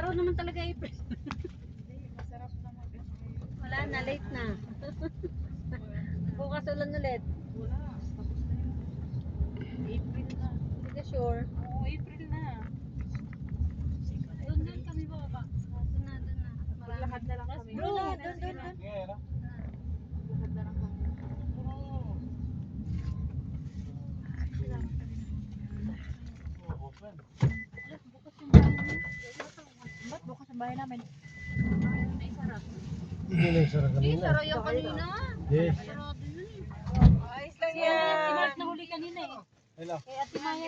araw naman talaga April. Masarap naman. Wala na, late na. Bukas ulan ulit. Wala. Tapos na yun. April na. Hindi ka sure. Oo, April na. Doon kami bababa. Doon na. Maglakad na lang kami. Doon. Maglakad na lang kami. Ba't bukas ang bahay namin? Hindi na yung sarang Hindi, kanina. saro yung kanina. Yes. Sarado yun eh. Ayos lang Si yan. Mark nahuli kanina eh. Hello. Kay Ate Maya.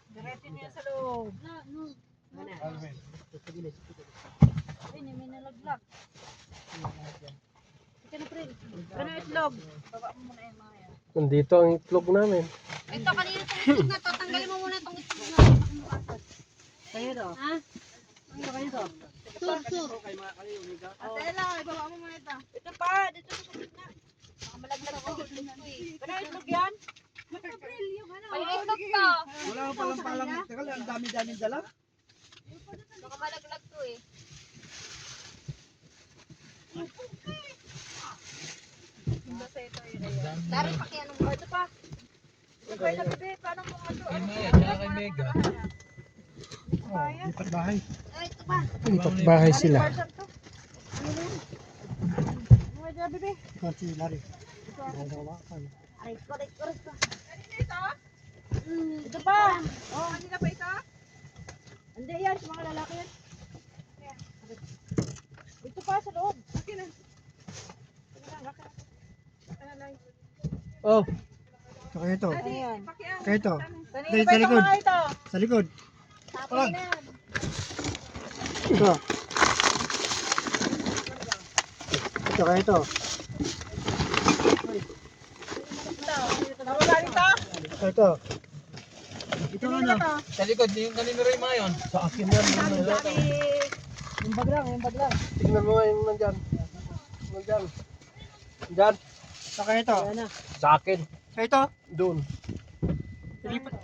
Diretso niya sa loob. Alvin. Ay, may nalaglag. Ika na, Prel. Ano itlog? Baba mo muna yung mga yan. Nandito ang itlog namin. Ito, kanina itong itlog na to. Tanggalin mo muna itong itlog na. Kayo daw? Ha? Ano kayo daw? Sur. Ate Ella, ibaba mo muna ito. Ito pa, dito sa gitna. Baka malaglag ako. Ano itlog yan? Ay, itlog to. Wala ka palang palang. Teka lang, ang dami-daming dala. Baka malaglag to eh. Dari pakianong mo. Ito pa. Ito pa yung bebe, paano mo ano? Kay Maya, tsaka kay Mega. Lipat bahay. Ay, ito pa. Lipat bahay sila. Ano dyan, bebe? Kasi lari. Aray ko. Ito pa. Oh, kanina pa ito? Hindi yan, sa mga lalaki yan. Ito pa sa loob. Akin na. Oh, So kayo ito. Ano yan? Kayo ito. Kanina Dahil pa sa ito likod. mga ito. Sa likod. Tapos na yan. Ito. Ito kayo ito. Nawala nito? Ito. Ito ano? sa likod, yung kanino rin mga yun? Sa akin yan. Yung bag lang, yung bag lang. Tingnan mo nga yung nandyan. Nandyan. Nandyan. So kayo ito. Sa akin. So ito. Doon. Ilipat